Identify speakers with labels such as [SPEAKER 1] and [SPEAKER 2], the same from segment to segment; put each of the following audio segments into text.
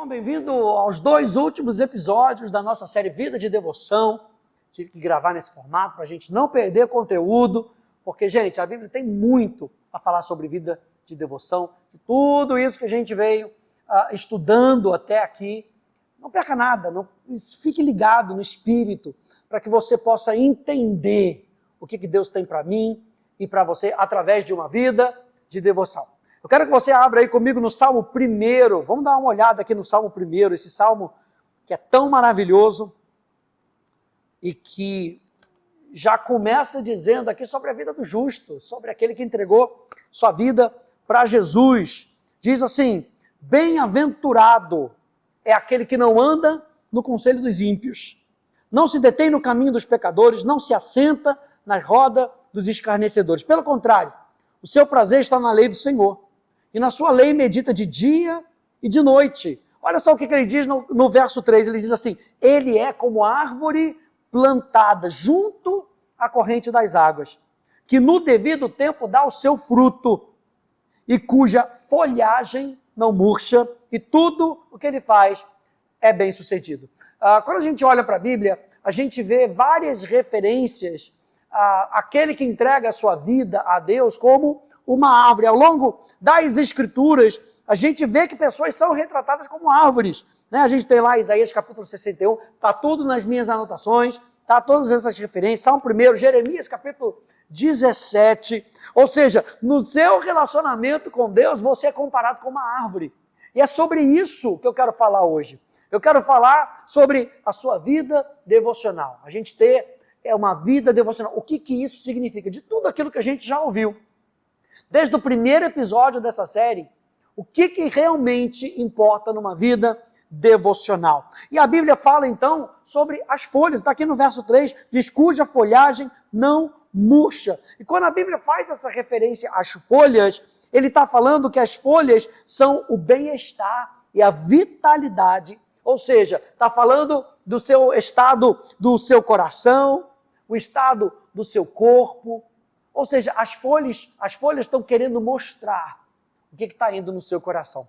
[SPEAKER 1] Bom, bem-vindo aos 2 últimos episódios da nossa série Vida de Devoção. Tive que gravar nesse formato para a gente não perder conteúdo, porque, gente, a Bíblia tem muito a falar sobre vida de devoção, de tudo isso que a gente veio estudando até aqui. Não perca nada, fique ligado no Espírito, para que você possa entender o que Deus tem para mim e para você através de uma vida de devoção. Eu quero que você abra aí comigo no Salmo 1. Vamos dar uma olhada aqui no Salmo 1, esse Salmo que é tão maravilhoso e que já começa dizendo aqui sobre a vida do justo, sobre aquele que entregou sua vida para Jesus. Diz assim: bem-aventurado é aquele que não anda no conselho dos ímpios, não se detém no caminho dos pecadores, não se assenta na roda dos escarnecedores. Pelo contrário, o seu prazer está na lei do Senhor, e na sua lei medita de dia e de noite. Olha só o que ele diz no verso 3, ele diz assim: ele é como árvore plantada junto à corrente das águas, que no devido tempo dá o seu fruto, e cuja folhagem não murcha, e tudo o que ele faz é bem sucedido. Quando a gente olha para a Bíblia, a gente vê várias referências àquele que entrega a sua vida a Deus como uma árvore. Ao longo das Escrituras, a gente vê que pessoas são retratadas como árvores, né? A gente tem lá Isaías capítulo 61, está tudo nas minhas anotações, está todas essas referências, Salmo 1, Jeremias capítulo 17, ou seja, no seu relacionamento com Deus, você é comparado com uma árvore. E é sobre isso que eu quero falar hoje. Eu quero falar sobre a sua vida devocional. A gente ter uma vida devocional. O que isso significa? De tudo aquilo que a gente já ouviu. Desde o primeiro episódio dessa série, o que realmente importa numa vida devocional. E a Bíblia fala então sobre as folhas. Está aqui no verso 3, diz: cuja folhagem não murcha. E quando a Bíblia faz essa referência às folhas, ele está falando que as folhas são o bem-estar e a vitalidade. Ou seja, está falando do seu estado do seu coração, o estado do seu corpo. Ou seja, as folhas estão querendo mostrar o que está indo no seu coração.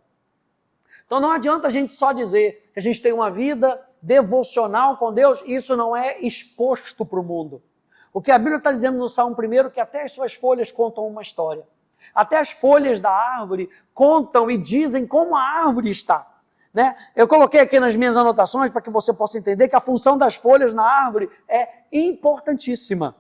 [SPEAKER 1] Então não adianta a gente só dizer que a gente tem uma vida devocional com Deus, e isso não é exposto para o mundo. O que a Bíblia está dizendo no Salmo 1 é que até as suas folhas contam uma história. Até as folhas da árvore contam e dizem como a árvore está. Né? Eu coloquei aqui nas minhas anotações para que você possa entender que a função das folhas na árvore é importantíssima.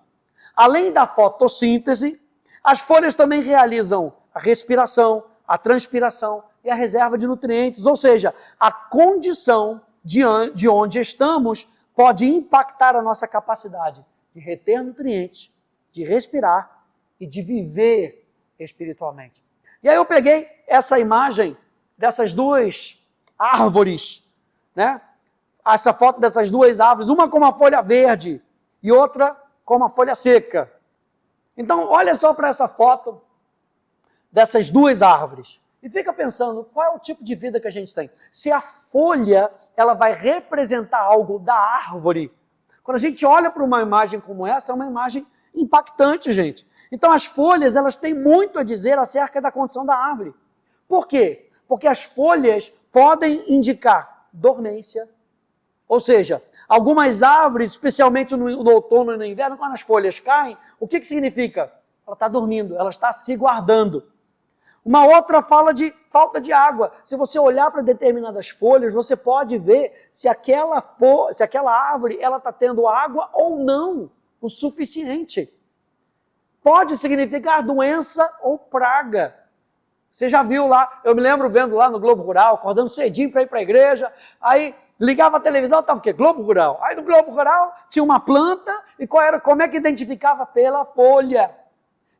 [SPEAKER 1] Além da fotossíntese, as folhas também realizam a respiração, a transpiração e a reserva de nutrientes, ou seja, a condição de onde estamos pode impactar a nossa capacidade de reter nutrientes, de respirar e de viver espiritualmente. E aí eu peguei essa imagem dessas duas árvores, né? Essa foto dessas duas árvores, uma com uma folha verde e outra com uma folha seca. Então, olha só para essa foto dessas duas árvores e fica pensando qual é o tipo de vida que a gente tem. Se a folha ela vai representar algo da árvore, quando a gente olha para uma imagem como essa, é uma imagem impactante, gente. Então, as folhas elas têm muito a dizer acerca da condição da árvore. Por quê? Porque as folhas podem indicar dormência, ou seja, algumas árvores, especialmente no outono e no inverno, quando as folhas caem, o que significa? Ela está dormindo, ela está se guardando. Uma outra fala de falta de água. Se você olhar para determinadas folhas, você pode ver se aquela árvore está tendo água ou não o suficiente. Pode significar doença ou praga. Você já viu lá, eu me lembro vendo lá no Globo Rural, acordando cedinho para ir para a igreja, aí ligava a televisão, estava o quê? Globo Rural. Aí no Globo Rural tinha uma planta, e como é que identificava? Pela folha.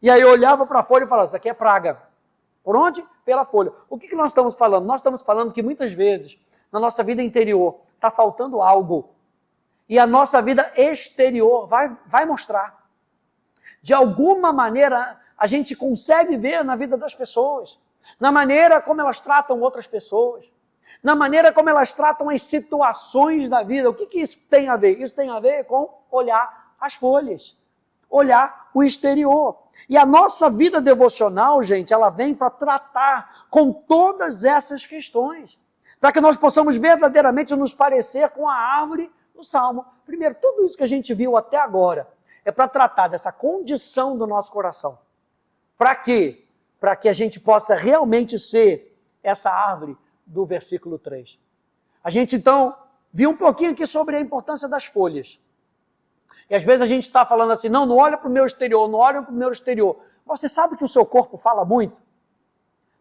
[SPEAKER 1] E aí eu olhava para a folha e falava: isso aqui é praga. Por onde? Pela folha. O que nós estamos falando? Nós estamos falando que muitas vezes, na nossa vida interior, está faltando algo. E a nossa vida exterior vai mostrar. De alguma maneira, a gente consegue ver na vida das pessoas, na maneira como elas tratam outras pessoas, na maneira como elas tratam as situações da vida. O que isso tem a ver? Isso tem a ver com olhar as folhas, olhar o exterior. E a nossa vida devocional, gente, ela vem para tratar com todas essas questões. para que nós possamos verdadeiramente nos parecer com a árvore do Salmo. Primeiro, tudo isso que a gente viu até agora é para tratar dessa condição do nosso coração. Para quê? Para que a gente possa realmente ser essa árvore do versículo 3. A gente, então, viu um pouquinho aqui sobre a importância das folhas. E às vezes a gente está falando assim, não olha para o meu exterior, não olha para o meu exterior. Você sabe que o seu corpo fala muito?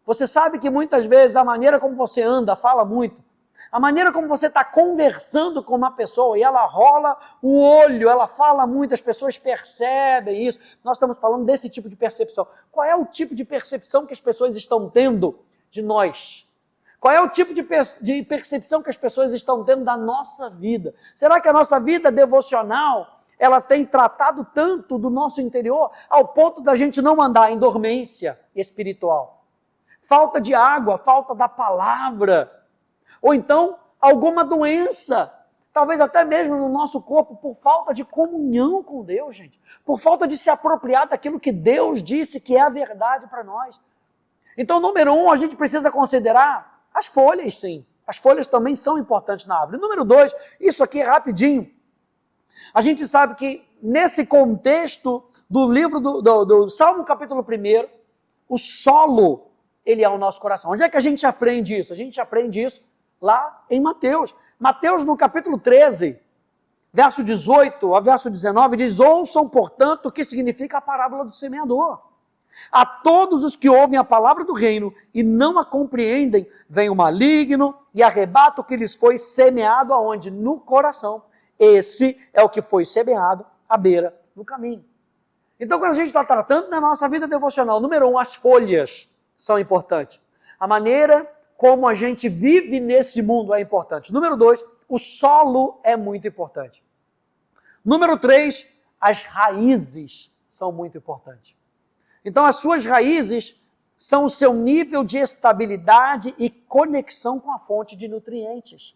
[SPEAKER 1] Você sabe que muitas vezes a maneira como você anda fala muito? A maneira como você está conversando com uma pessoa e ela rola o olho, ela fala muito, as pessoas percebem isso. Nós estamos falando desse tipo de percepção. Qual é o tipo de percepção que as pessoas estão tendo de nós? Qual é o tipo de percepção que as pessoas estão tendo da nossa vida? Será que a nossa vida devocional, ela tem tratado tanto do nosso interior ao ponto da gente não andar em dormência espiritual? Falta de água, falta da palavra, ou então alguma doença, talvez até mesmo no nosso corpo, por falta de comunhão com Deus, gente, por falta de se apropriar daquilo que Deus disse que é a verdade para nós. Então, número 1, a gente precisa considerar as folhas, sim. As folhas também são importantes na árvore. Número 2, isso aqui rapidinho. A gente sabe que nesse contexto do livro do Salmo capítulo 1, o solo, ele é o nosso coração. Onde é que a gente aprende isso? A gente aprende isso lá em Mateus. Mateus, no capítulo 13, verso 18 a verso 19, diz: ouçam, portanto, o que significa a parábola do semeador. A todos os que ouvem a palavra do reino e não a compreendem, vem o maligno e arrebata o que lhes foi semeado aonde? No coração. Esse é o que foi semeado à beira do caminho. Então, quando a gente está tratando da nossa vida devocional, número 1, as folhas são importantes. A maneira como a gente vive nesse mundo é importante. Número 2, o solo é muito importante. Número 3, as raízes são muito importantes. Então, as suas raízes são o seu nível de estabilidade e conexão com a fonte de nutrientes.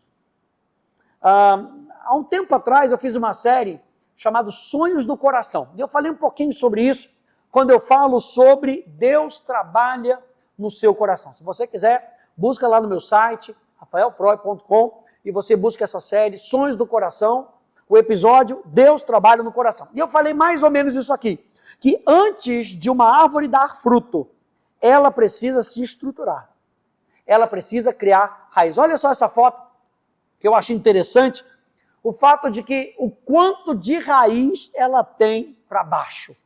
[SPEAKER 1] Há um tempo atrás, eu fiz uma série chamada Sonhos do Coração. E eu falei um pouquinho sobre isso quando eu falo sobre Deus trabalha no seu coração. Se você quiser, busca lá no meu site, rafaelfroy.com, e você busca essa série Sonhos do Coração, o episódio Deus trabalha no coração. E eu falei mais ou menos isso aqui, que antes de uma árvore dar fruto, ela precisa se estruturar. Ela precisa criar raiz. Olha só essa foto, que eu acho interessante, o fato de que o quanto de raiz ela tem para baixo.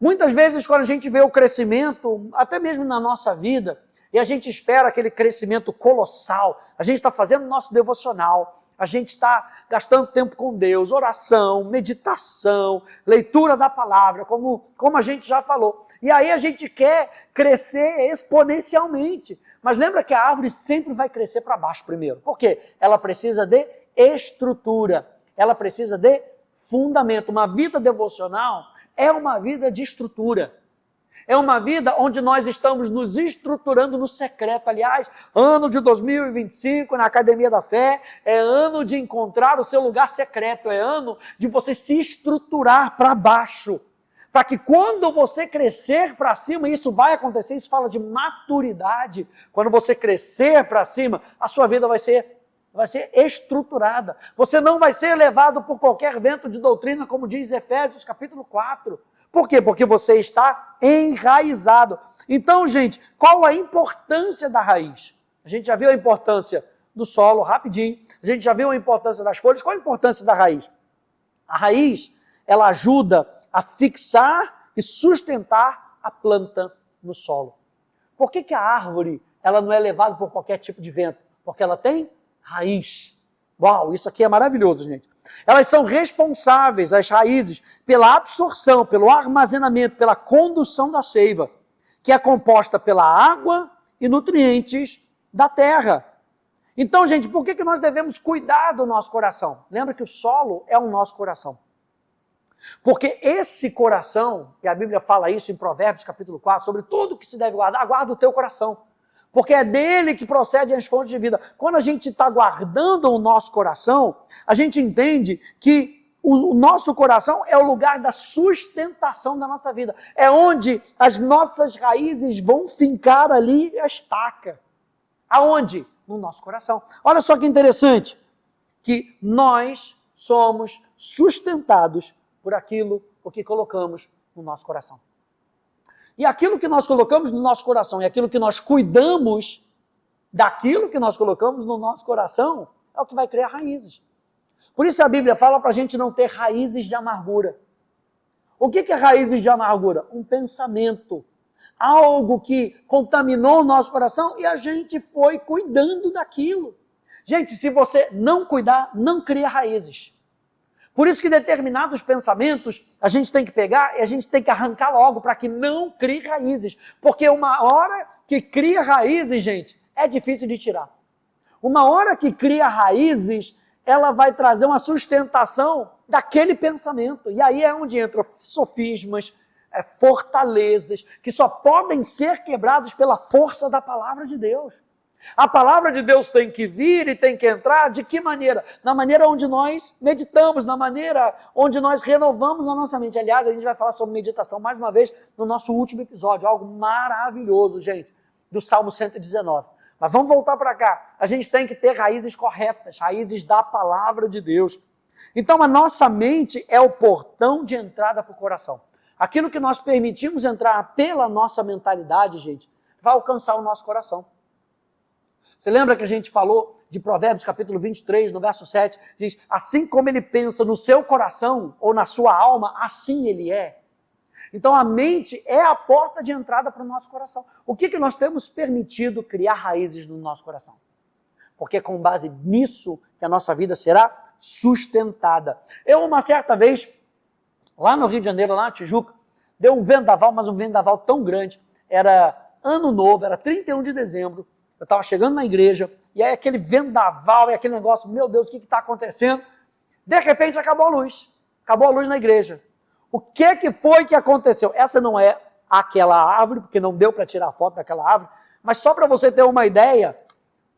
[SPEAKER 1] Muitas vezes, quando a gente vê o crescimento, até mesmo na nossa vida, e a gente espera aquele crescimento colossal, a gente está fazendo o nosso devocional, a gente está gastando tempo com Deus, oração, meditação, leitura da palavra, como a gente já falou. E aí a gente quer crescer exponencialmente. Mas lembra que a árvore sempre vai crescer para baixo primeiro. Por quê? Ela precisa de estrutura, ela precisa de fundamento. Uma vida devocional é uma vida de estrutura. É uma vida onde nós estamos nos estruturando no secreto. Aliás, ano de 2025 na Academia da Fé é ano de encontrar o seu lugar secreto, é ano de você se estruturar para baixo, para que quando você crescer para cima, isso vai acontecer, isso fala de maturidade. Quando você crescer para cima, a sua vida vai ser estruturada. Você não vai ser levado por qualquer vento de doutrina, como diz Efésios capítulo 4. Por quê? Porque você está enraizado. Então, gente, qual a importância da raiz? A gente já viu a importância do solo, rapidinho. A gente já viu a importância das folhas. Qual a importância da raiz? A raiz, ela ajuda a fixar e sustentar a planta no solo. Por que a árvore ela não é levada por qualquer tipo de vento? Porque ela tem raiz. Uau, isso aqui é maravilhoso, gente. Elas são responsáveis, as raízes, pela absorção, pelo armazenamento, pela condução da seiva, que é composta pela água e nutrientes da terra. Então, gente, por que nós devemos cuidar do nosso coração? Lembra que o solo é o nosso coração. Porque esse coração, e a Bíblia fala isso em Provérbios capítulo 4, sobre tudo que se deve guardar, guarda o teu coração. Porque é dele que procedem as fontes de vida. Quando a gente está guardando o nosso coração, a gente entende que o nosso coração é o lugar da sustentação da nossa vida. É onde as nossas raízes vão fincar ali a estaca. Aonde? no nosso coração. Olha só que interessante, que nós somos sustentados por aquilo o que colocamos no nosso coração. E aquilo que nós colocamos no nosso coração e aquilo que nós cuidamos daquilo que nós colocamos no nosso coração é o que vai criar raízes. Por isso a Bíblia fala para a gente não ter raízes de amargura. O que é raízes de amargura? Um pensamento, algo que contaminou o nosso coração e a gente foi cuidando daquilo. Gente, se você não cuidar, não cria raízes. Por isso que determinados pensamentos a gente tem que pegar e a gente tem que arrancar logo para que não crie raízes. Porque uma hora que cria raízes, gente, é difícil de tirar. Uma hora que cria raízes, ela vai trazer uma sustentação daquele pensamento. E aí é onde entram sofismas, fortalezas, que só podem ser quebrados pela força da palavra de Deus. A palavra de Deus tem que vir e tem que entrar de que maneira? Na maneira onde nós meditamos, na maneira onde nós renovamos a nossa mente. Aliás, a gente vai falar sobre meditação mais uma vez no nosso último episódio, algo maravilhoso, gente, do Salmo 119. Mas vamos voltar para cá. A gente tem que ter raízes corretas, raízes da palavra de Deus. Então a nossa mente é o portão de entrada para o coração. Aquilo que nós permitimos entrar pela nossa mentalidade, gente, vai alcançar o nosso coração. Você lembra que a gente falou de Provérbios capítulo 23, no verso 7, diz, assim como ele pensa no seu coração ou na sua alma, assim ele é. Então a mente é a porta de entrada para o nosso coração. O que nós temos permitido criar raízes no nosso coração? Porque é com base nisso que a nossa vida será sustentada. Eu, uma certa vez, lá no Rio de Janeiro, lá na Tijuca, deu um vendaval, mas um vendaval tão grande. Era ano novo, era 31 de dezembro, eu estava chegando na igreja, e aí aquele vendaval, e aquele negócio, meu Deus, o que está acontecendo? De repente acabou a luz na igreja. O que foi que aconteceu? Essa não é aquela árvore, porque não deu para tirar foto daquela árvore, mas só para você ter uma ideia,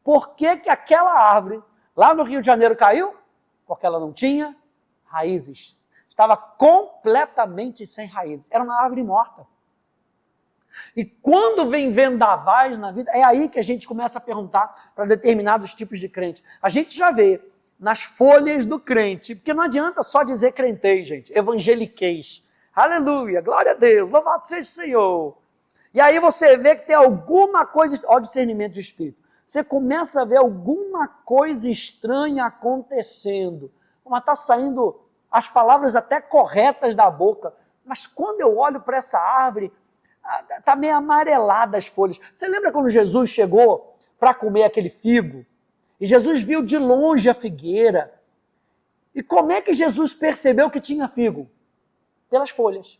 [SPEAKER 1] por que aquela árvore lá no Rio de Janeiro caiu? Porque ela não tinha raízes. Estava completamente sem raízes. Era uma árvore morta. E quando vem vendavais na vida, é aí que a gente começa a perguntar para determinados tipos de crente. A gente já vê nas folhas do crente, porque não adianta só dizer crentei, gente, evangeliqueis. Aleluia, glória a Deus, louvado seja o Senhor. E aí você vê que tem alguma coisa, olha o discernimento de espírito. Você começa a ver alguma coisa estranha acontecendo. Mas está saindo as palavras até corretas da boca. Mas quando eu olho para essa árvore, está meio amarelada as folhas. Você lembra quando Jesus chegou para comer aquele figo? E Jesus viu de longe a figueira. E como é que Jesus percebeu que tinha figo? Pelas folhas.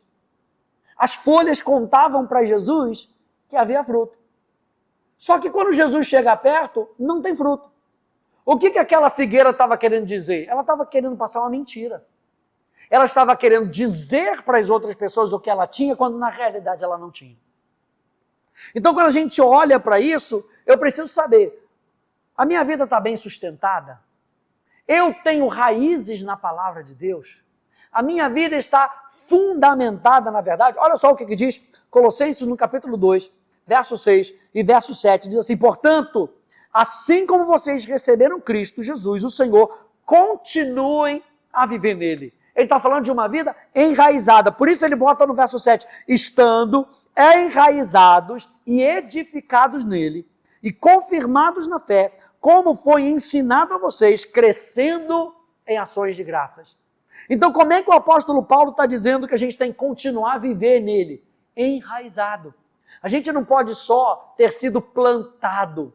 [SPEAKER 1] As folhas contavam para Jesus que havia fruto. Só que quando Jesus chega perto, não tem fruto. O que aquela figueira estava querendo dizer? Ela estava querendo passar uma mentira. Ela estava querendo dizer para as outras pessoas o que ela tinha, quando na realidade ela não tinha. Então, quando a gente olha para isso, eu preciso saber, a minha vida está bem sustentada? Eu tenho raízes na palavra de Deus? A minha vida está fundamentada na verdade? Olha só o que diz Colossenses no capítulo 2, verso 6 e verso 7, diz assim, portanto, assim como vocês receberam Cristo Jesus, o Senhor, continuem a viver nele. Ele está falando de uma vida enraizada. Por isso ele bota no verso 7, estando enraizados e edificados nele, e confirmados na fé, como foi ensinado a vocês, crescendo em ações de graças. Então como é que o apóstolo Paulo está dizendo que a gente tem que continuar a viver nele? Enraizado. A gente não pode só ter sido plantado.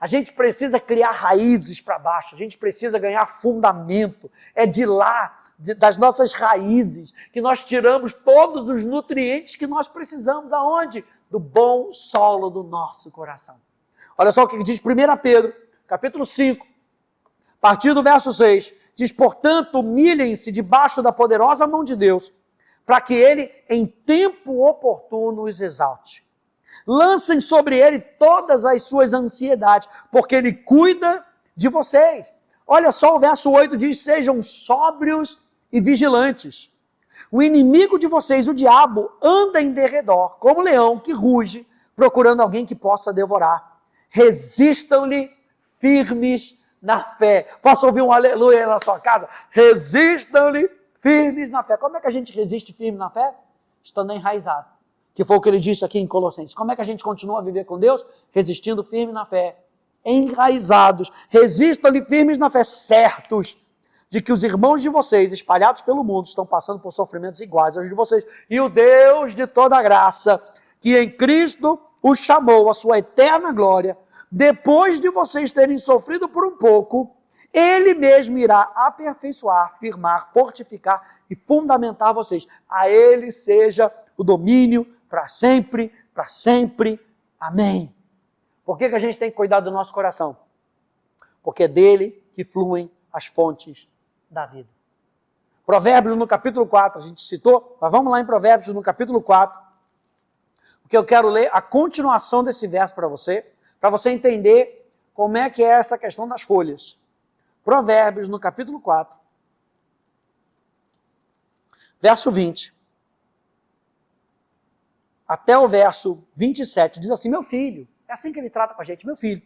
[SPEAKER 1] A gente precisa criar raízes para baixo, a gente precisa ganhar fundamento. É de lá, das nossas raízes, que nós tiramos todos os nutrientes que nós precisamos. Aonde? Do bom solo do nosso coração. Olha só o que diz 1 Pedro, capítulo 5, a partir do verso 6. Diz, portanto, humilhem-se debaixo da poderosa mão de Deus, para que ele, em tempo oportuno, os exalte. Lancem sobre ele todas as suas ansiedades, porque ele cuida de vocês. Olha só, o verso 8 diz, sejam sóbrios e vigilantes. O inimigo de vocês, o diabo, anda em derredor, como leão que ruge, procurando alguém que possa devorar. Resistam-lhe firmes na fé. Posso ouvir um aleluia aí na sua casa? Resistam-lhe firmes na fé. Como é que a gente resiste firme na fé? Estando enraizado. Que foi o que ele disse aqui em Colossenses. Como é que a gente continua a viver com Deus? Resistindo firme na fé. Enraizados. Resistam-lhe firmes na fé, certos de que os irmãos de vocês, espalhados pelo mundo, estão passando por sofrimentos iguais aos de vocês. E o Deus de toda graça, que em Cristo os chamou à sua eterna glória, depois de vocês terem sofrido por um pouco, Ele mesmo irá aperfeiçoar, firmar, fortificar e fundamentar vocês. A Ele seja o domínio para sempre, para sempre. Amém. Por que a gente tem que cuidar do nosso coração? Porque é dele que fluem as fontes da vida. Provérbios no capítulo 4, a gente citou, mas vamos lá em Provérbios no capítulo 4, porque eu quero ler a continuação desse verso para você entender como é que é essa questão das folhas. Provérbios no capítulo 4, verso 20, até o verso 27, diz assim: meu filho, é assim que ele trata com a gente, meu filho,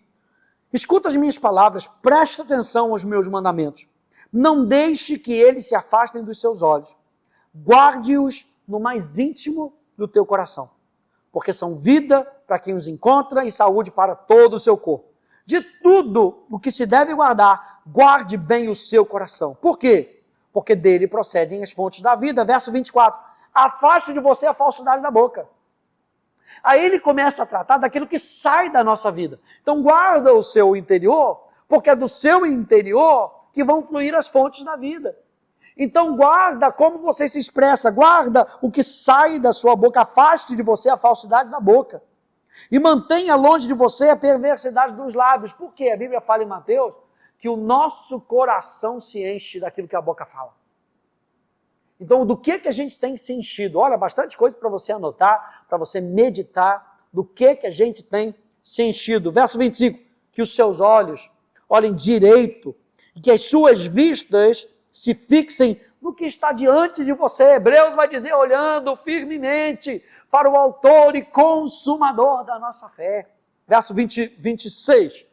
[SPEAKER 1] escuta as minhas palavras, presta atenção aos meus mandamentos, não deixe que eles se afastem dos seus olhos, guarde-os no mais íntimo do teu coração, porque são vida para quem os encontra e saúde para todo o seu corpo. De tudo o que se deve guardar, guarde bem o seu coração. Por quê? Porque dele procedem as fontes da vida. Verso 24, afaste de você a falsidade da boca. Aí ele começa a tratar daquilo que sai da nossa vida. Então guarda o seu interior, porque é do seu interior que vão fluir as fontes da vida. Então guarda como você se expressa, guarda o que sai da sua boca, afaste de você a falsidade da boca. E mantenha longe de você a perversidade dos lábios. Por quê? A Bíblia fala em Mateus que o nosso coração se enche daquilo que a boca fala. Então, do que a gente tem se enchido? Olha, bastante coisa para você anotar, para você meditar, do que a gente tem se enchido. Verso 25, que os seus olhos olhem direito e que as suas vistas se fixem no que está diante de você. Hebreus vai dizer, olhando firmemente para o autor e consumador da nossa fé. Verso 26,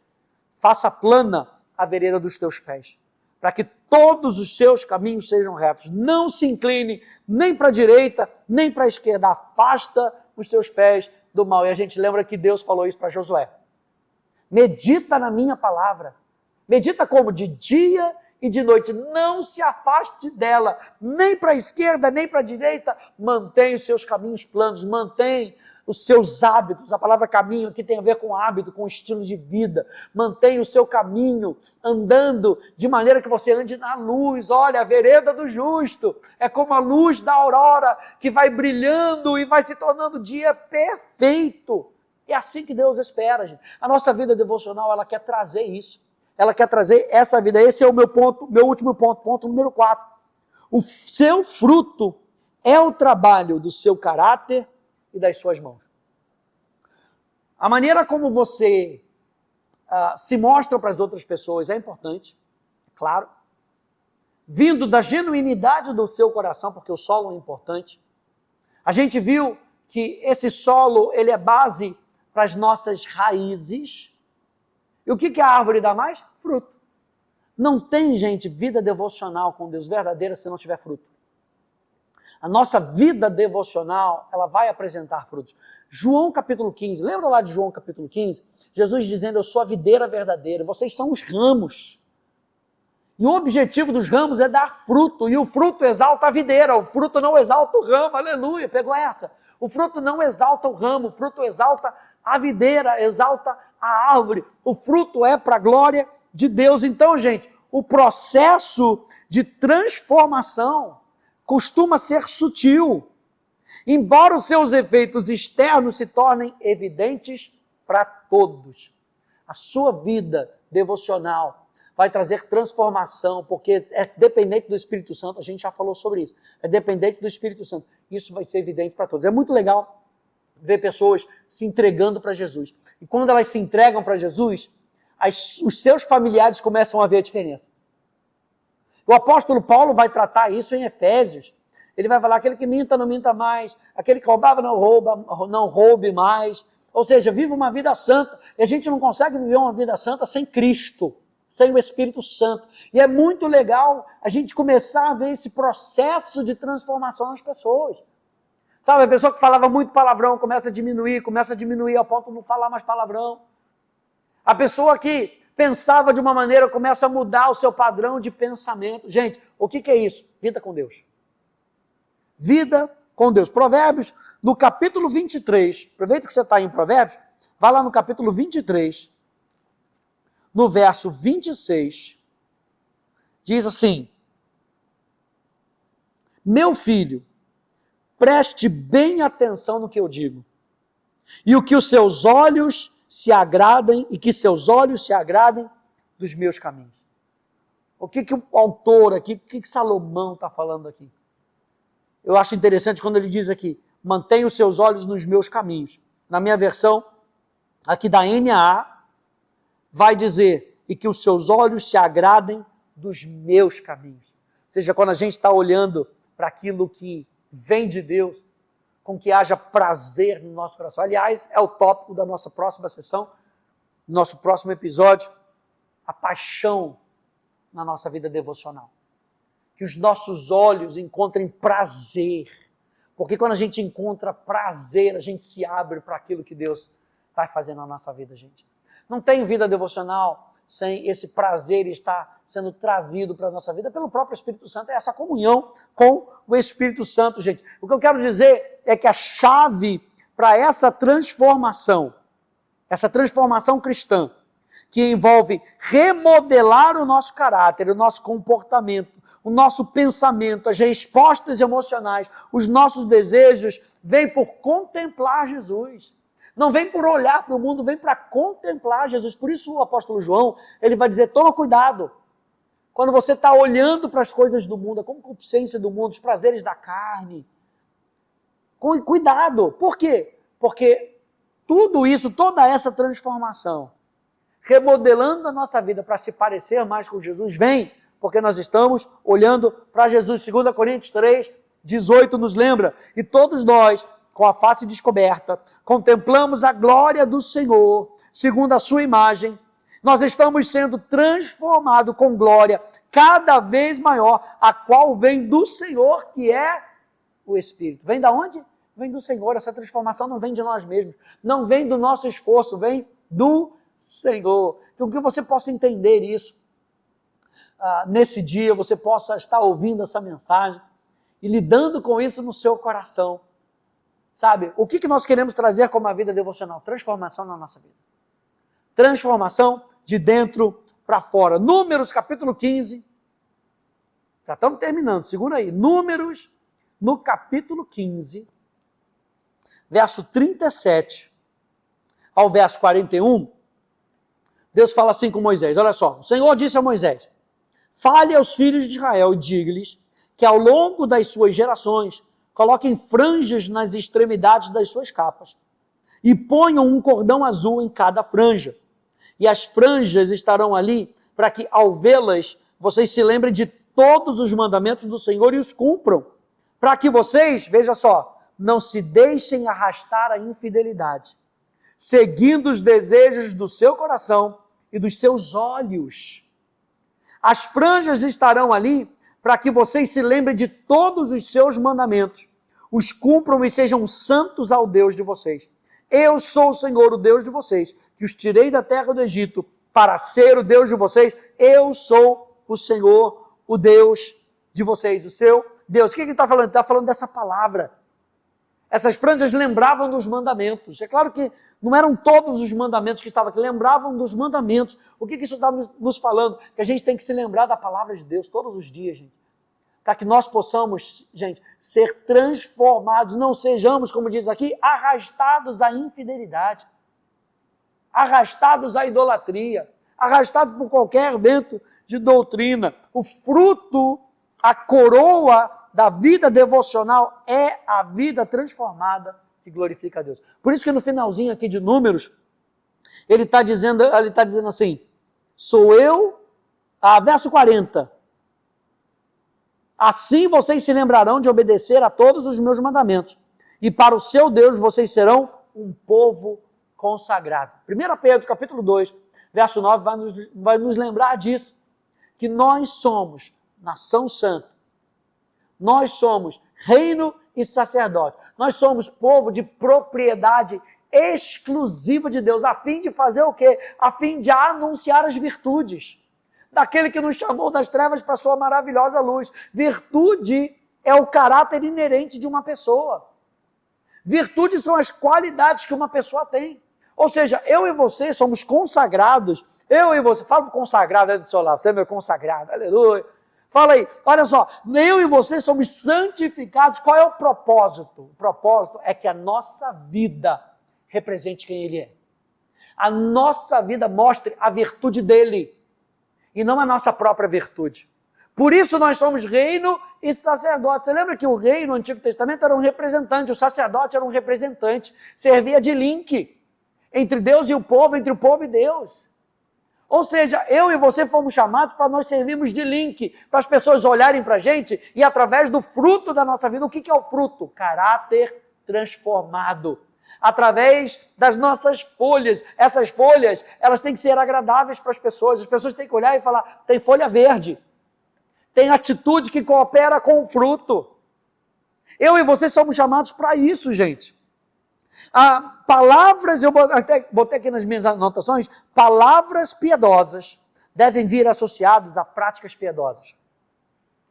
[SPEAKER 1] faça plana a vereda dos teus pés, para que todos os seus caminhos sejam retos. Não se incline nem para a direita, nem para a esquerda. Afasta os seus pés do mal. E a gente lembra que Deus falou isso para Josué. Medita na minha palavra. Medita como? De dia e de noite. Não se afaste dela, nem para a esquerda, nem para a direita. Mantém os seus caminhos planos, mantém os seus hábitos. A palavra caminho aqui tem a ver com hábito, com estilo de vida. Mantenha o seu caminho andando de maneira que você ande na luz. Olha, a vereda do justo é como a luz da aurora que vai brilhando e vai se tornando dia perfeito. É assim que Deus espera, gente. A nossa vida devocional, ela quer trazer isso. Ela quer trazer essa vida. Esse é o meu ponto, meu último ponto, ponto número 4. O seu fruto é o trabalho do seu caráter e das suas mãos. A maneira como você se mostra para as outras pessoas é importante, claro. Vindo da genuinidade do seu coração, porque o solo é importante. A gente viu que esse solo, ele é base para as nossas raízes. E o que a árvore dá mais? Fruto. Não tem, gente, vida devocional com Deus verdadeira se não tiver fruto. A nossa vida devocional, ela vai apresentar frutos. João capítulo 15, lembra lá de João capítulo 15? Jesus dizendo, eu sou a videira verdadeira, vocês são os ramos. E o objetivo dos ramos é dar fruto, e o fruto exalta a videira, o fruto não exalta o ramo, aleluia, pegou essa. O fruto não exalta o ramo, o fruto exalta a videira, exalta a árvore. O fruto é para a glória de Deus. Então, gente, o processo de transformação costuma ser sutil, embora os seus efeitos externos se tornem evidentes para todos. A sua vida devocional vai trazer transformação, porque é dependente do Espírito Santo, a gente já falou sobre isso, é dependente do Espírito Santo, isso vai ser evidente para todos. É muito legal ver pessoas se entregando para Jesus, e quando elas se entregam para Jesus, os seus familiares começam a ver a diferença. O apóstolo Paulo vai tratar isso em Efésios. Ele vai falar, aquele que minta, não minta mais. Aquele que roubava, não roube mais. Ou seja, vive uma vida santa. E a gente não consegue viver uma vida santa sem Cristo, sem o Espírito Santo. E é muito legal a gente começar a ver esse processo de transformação nas pessoas. Sabe, a pessoa que falava muito palavrão começa a diminuir ao ponto de não falar mais palavrão. A pessoa que pensava de uma maneira começa a mudar o seu padrão de pensamento. Gente, o que é isso? Vida com Deus. Vida com Deus. Provérbios, no capítulo 23, aproveita que você está em Provérbios, vai lá no capítulo 23, no verso 26, diz assim: meu filho, preste bem atenção no que eu digo, e o que os seus olhos se agradem, e que seus olhos se agradem dos meus caminhos. O que o autor aqui, o que Salomão está falando aqui? Eu acho interessante quando ele diz aqui, mantenha os seus olhos nos meus caminhos. Na minha versão, aqui da NAA, vai dizer, e que os seus olhos se agradem dos meus caminhos. Ou seja, quando a gente está olhando para aquilo que vem de Deus, com que haja prazer no nosso coração. Aliás, é o tópico da nossa próxima sessão, nosso próximo episódio, a paixão na nossa vida devocional. Que os nossos olhos encontrem prazer, porque quando a gente encontra prazer, a gente se abre para aquilo que Deus vai fazer na nossa vida, gente. Não tem vida devocional sem esse prazer estar sendo trazido para a nossa vida pelo próprio Espírito Santo, é essa comunhão com o Espírito Santo, gente. O que eu quero dizer é que a chave para essa transformação cristã, que envolve remodelar o nosso caráter, o nosso comportamento, o nosso pensamento, as respostas emocionais, os nossos desejos, vem por contemplar Jesus. Não vem por olhar para o mundo, vem para contemplar Jesus. Por isso o apóstolo João, ele vai dizer, toma cuidado. Quando você está olhando para as coisas do mundo, a concupiscência do mundo, os prazeres da carne, cuidado. Por quê? Porque tudo isso, toda essa transformação, remodelando a nossa vida para se parecer mais com Jesus, vem porque nós estamos olhando para Jesus. 2 Coríntios 3, 18 nos lembra, e todos nós, com a face descoberta, contemplamos a glória do Senhor, segundo a sua imagem. Nós estamos sendo transformados com glória cada vez maior, a qual vem do Senhor, que é o Espírito. Vem da onde? Vem do Senhor. Essa transformação não vem de nós mesmos, não vem do nosso esforço, vem do Senhor. Então, que você possa entender isso, nesse dia, você possa estar ouvindo essa mensagem e lidando com isso no seu coração. Sabe, o que nós queremos trazer como a vida devocional? Transformação na nossa vida. Transformação de dentro para fora. Números, capítulo 15. Já estamos terminando, segura aí. Números, no capítulo 15, verso 37 ao verso 41, Deus fala assim com Moisés. Olha só, o Senhor disse a Moisés, fale aos filhos de Israel e diga-lhes que ao longo das suas gerações coloquem franjas nas extremidades das suas capas e ponham um cordão azul em cada franja. E as franjas estarão ali para que, ao vê-las, vocês se lembrem de todos os mandamentos do Senhor e os cumpram. Para que vocês, veja só, não se deixem arrastar à infidelidade, seguindo os desejos do seu coração e dos seus olhos. As franjas estarão ali para que vocês se lembrem de todos os seus mandamentos, os cumpram e sejam santos ao Deus de vocês. Eu sou o Senhor, o Deus de vocês, que os tirei da terra do Egito para ser o Deus de vocês. Eu sou o Senhor, o Deus de vocês, o seu Deus. O que ele está falando? Ele está falando dessa palavra. Essas franjas lembravam dos mandamentos. É claro que não eram todos os mandamentos que estavam aqui, lembravam dos mandamentos. O que isso está nos falando? Que a gente tem que se lembrar da palavra de Deus todos os dias, gente. Para que nós possamos, gente, ser transformados, não sejamos, como diz aqui, arrastados à infidelidade, arrastados à idolatria, arrastados por qualquer vento de doutrina. O fruto, a coroa da vida devocional é a vida transformada que glorifica a Deus. Por isso que no finalzinho aqui de Números, ele está dizendo assim, sou eu, verso 40, assim vocês se lembrarão de obedecer a todos os meus mandamentos, e para o seu Deus vocês serão um povo consagrado. 1 Pedro, capítulo 2, verso 9, vai nos lembrar disso, que nós somos nação santa, nós somos reino e sacerdote, nós somos povo de propriedade exclusiva de Deus, a fim de fazer o quê? A fim de anunciar as virtudes daquele que nos chamou das trevas para a sua maravilhosa luz. Virtude é o caráter inerente de uma pessoa. Virtudes são as qualidades que uma pessoa tem. Ou seja, eu e você somos consagrados. Eu e você, fala consagrado aí do seu lado, você é meu consagrado, aleluia. Fala aí, olha só, eu e você somos santificados. Qual é o propósito? O propósito é que a nossa vida represente quem Ele é. A nossa vida mostre a virtude dEle e não a nossa própria virtude. Por isso nós somos reino e sacerdote. Você lembra que o rei no Antigo Testamento era um representante, o sacerdote era um representante, servia de link entre Deus e o povo, entre o povo e Deus. Ou seja, eu e você fomos chamados para nós servirmos de link, para as pessoas olharem para a gente e através do fruto da nossa vida. O que é o fruto? Caráter transformado. Através das nossas folhas. Essas folhas, elas têm que ser agradáveis para as pessoas têm que olhar e falar, tem folha verde, tem atitude que coopera com o fruto. Eu e você somos chamados para isso, gente. Palavras, eu até botei aqui nas minhas anotações, palavras piedosas devem vir associadas a práticas piedosas.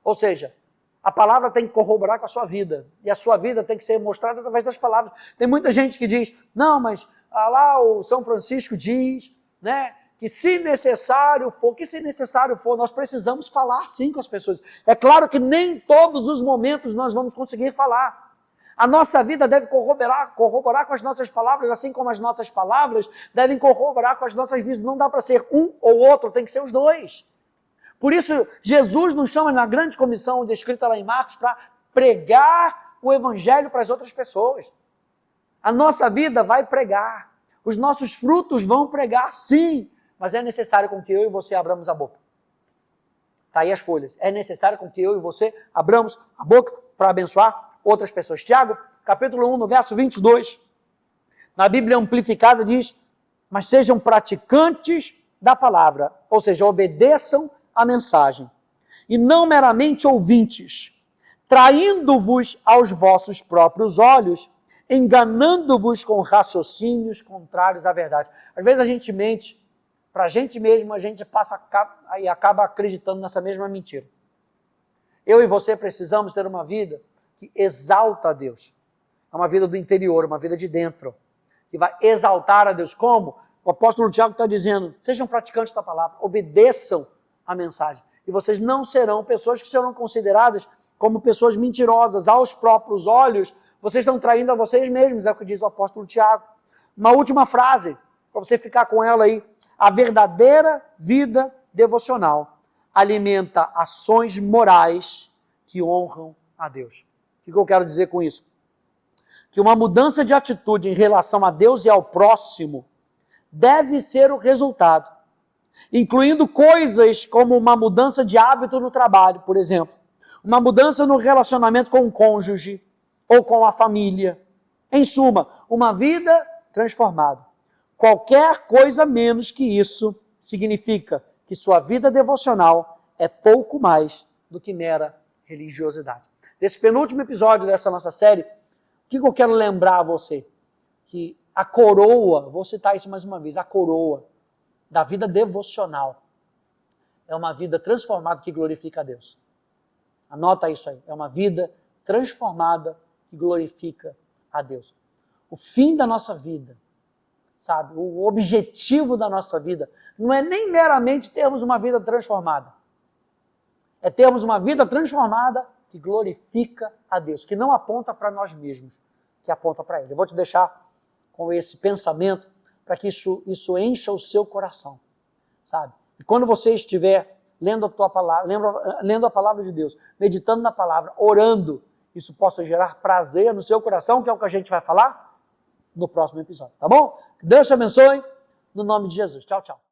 [SPEAKER 1] Ou seja, a palavra tem que corroborar com a sua vida, e a sua vida tem que ser mostrada através das palavras. Tem muita gente que diz, não, mas lá o São Francisco diz, né, que se necessário for, nós precisamos falar sim com as pessoas. É claro que nem todos os momentos nós vamos conseguir falar. A nossa vida deve corroborar com as nossas palavras, assim como as nossas palavras devem corroborar com as nossas vidas. Não dá para ser um ou outro, tem que ser os dois. Por isso, Jesus nos chama na grande comissão descrita lá em Marcos para pregar o evangelho para as outras pessoas. A nossa vida vai pregar. Os nossos frutos vão pregar, sim. Mas é necessário com que eu e você abramos a boca. Está aí as folhas. É necessário com que eu e você abramos a boca para abençoar outras pessoas. Tiago, capítulo 1, no verso 22. Na Bíblia Amplificada diz, mas sejam praticantes da palavra. Ou seja, obedeçam a mensagem, e não meramente ouvintes, traindo-vos aos vossos próprios olhos, enganando-vos com raciocínios contrários à verdade. Às vezes a gente mente, para a gente mesmo, a gente passa e acaba acreditando nessa mesma mentira. Eu e você precisamos ter uma vida que exalta a Deus. É uma vida do interior, uma vida de dentro, que vai exaltar a Deus. Como? O apóstolo Tiago está dizendo, sejam praticantes da palavra, obedeçam a mensagem. E vocês não serão pessoas que serão consideradas como pessoas mentirosas. Aos próprios olhos, vocês estão traindo a vocês mesmos, é o que diz o apóstolo Tiago. Uma última frase, para você ficar com ela aí. A verdadeira vida devocional alimenta ações morais que honram a Deus. O que eu quero dizer com isso? Que uma mudança de atitude em relação a Deus e ao próximo deve ser o resultado, incluindo coisas como uma mudança de hábito no trabalho, por exemplo, uma mudança no relacionamento com o cônjuge ou com a família. Em suma, uma vida transformada. Qualquer coisa menos que isso significa que sua vida devocional é pouco mais do que mera religiosidade. Nesse penúltimo episódio dessa nossa série, o que eu quero lembrar a você? Que a coroa, vou citar isso mais uma vez, a coroa da vida devocional é uma vida transformada que glorifica a Deus. Anota isso aí, é uma vida transformada que glorifica a Deus. O fim da nossa vida, sabe, o objetivo da nossa vida não é nem meramente termos uma vida transformada, é termos uma vida transformada que glorifica a Deus, que não aponta para nós mesmos, que aponta para Ele. Eu vou te deixar com esse pensamento para que isso encha o seu coração, sabe? E quando você estiver lendo a tua palavra, lendo a palavra de Deus, meditando na palavra, orando, isso possa gerar prazer no seu coração, que é o que a gente vai falar no próximo episódio, tá bom? Que Deus te abençoe, no nome de Jesus. Tchau, tchau.